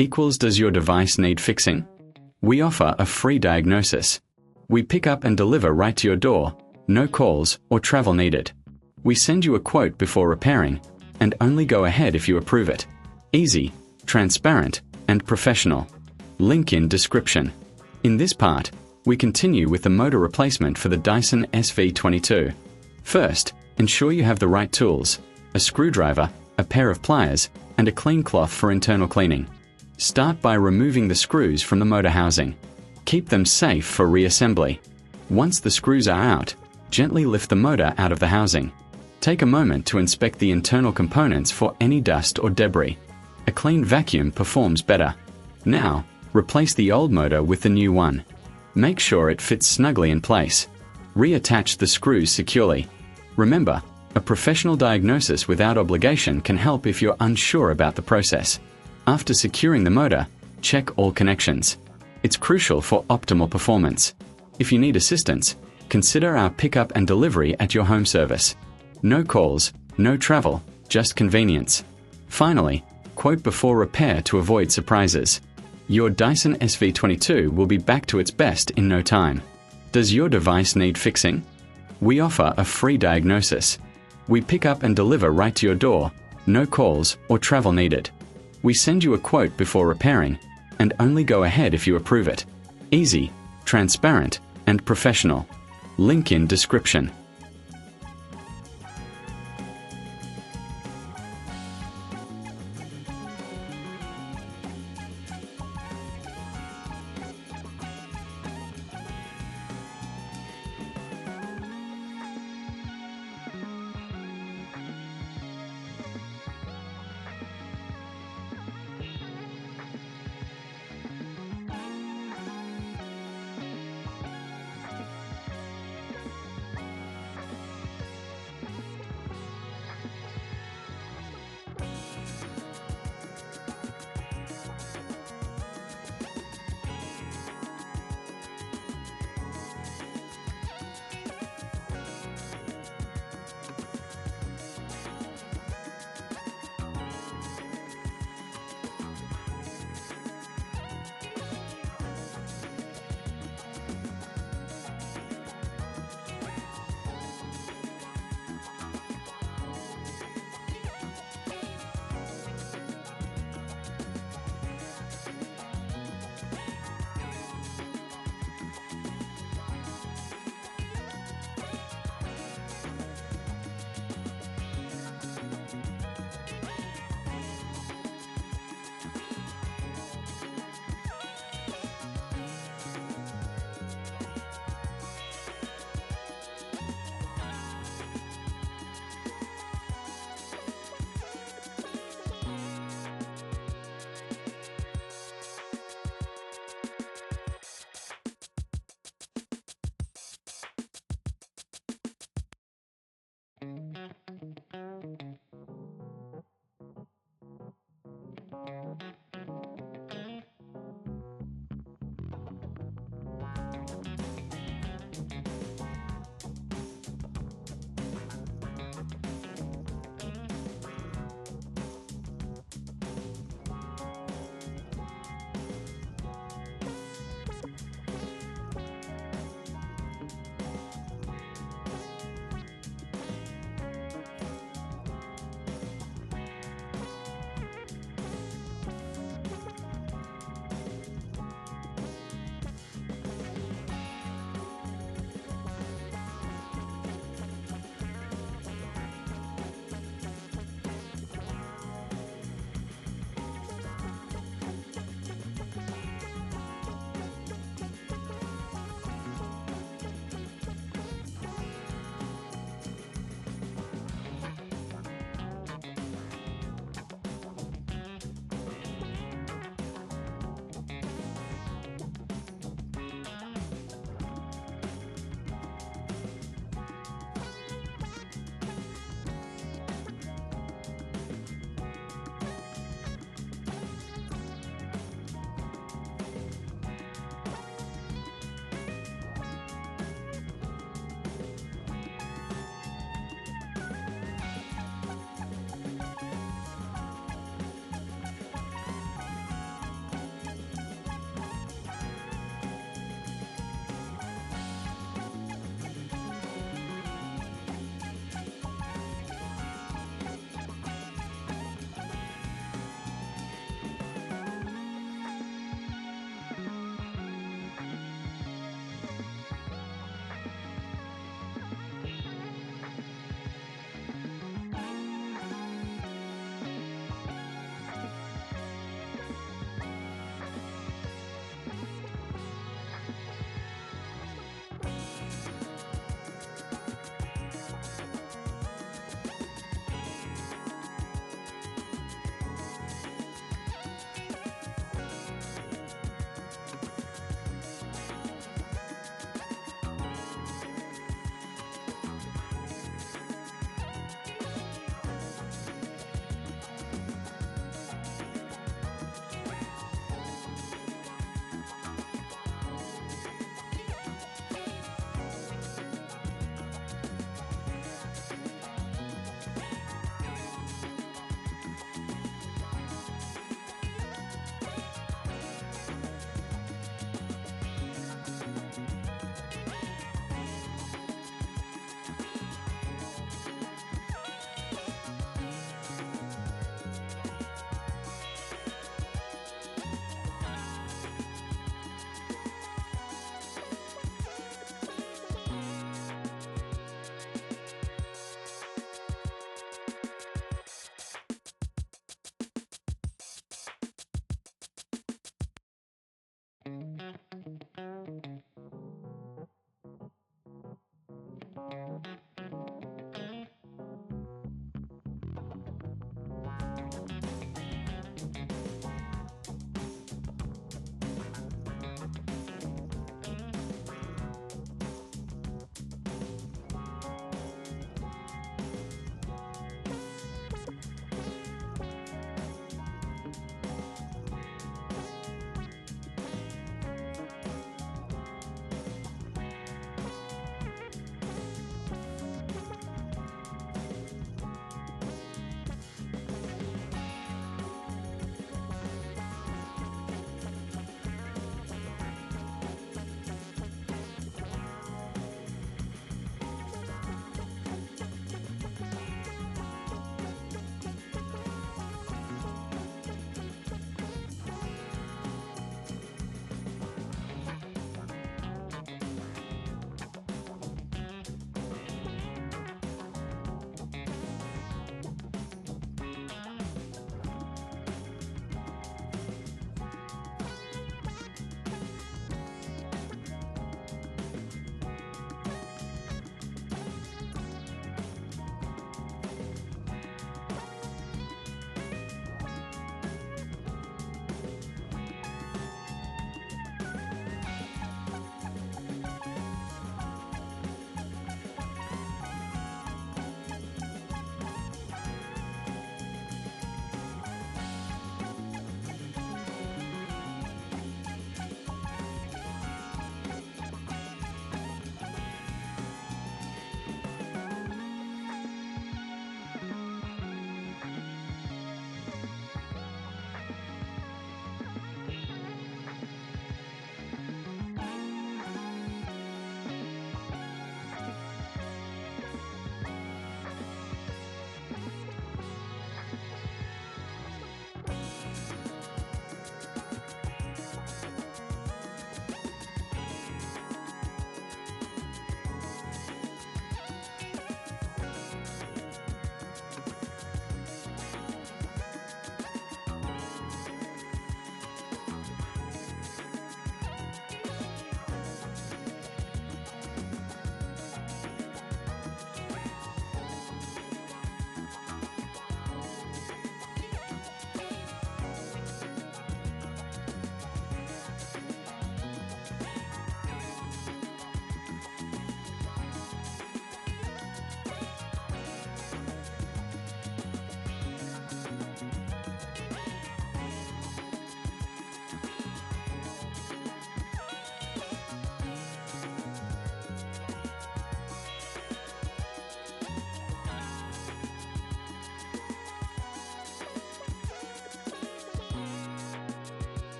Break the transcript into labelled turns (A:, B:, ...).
A: equals does your device need fixing? We offer a free diagnosis. We pick up and deliver right to your door, no calls or travel needed. We send you a quote before repairing, and only go ahead if you approve it. Easy, transparent, and professional. Link in description. In this part, we continue with the motor replacement for the Dyson SV22. First, ensure you have the right tools, a screwdriver, a pair of pliers, and a clean cloth for internal cleaning. Start by removing the screws from the motor housing. Keep them safe for reassembly. Once the screws are out, gently lift the motor out of the housing. Take a moment to inspect the internal components for any dust or debris. A clean vacuum performs better. Now, replace the old motor with the new one. Make sure it fits snugly in place. Reattach the screws securely. Remember, a professional diagnosis without obligation can help if you're unsure about the process. After securing the motor, check all connections. It's crucial for optimal performance. If you need assistance, consider our pickup and delivery at your home service. No calls, no travel, just convenience. Finally, quote before repair to avoid surprises. Your Dyson SV22 will be back to its best in no time. Does your device need fixing? We offer a free diagnosis. We pick up and deliver right to your door, no calls or travel needed. We send you a quote before repairing, and only go ahead if you approve it. Easy, transparent, and professional. Link in description.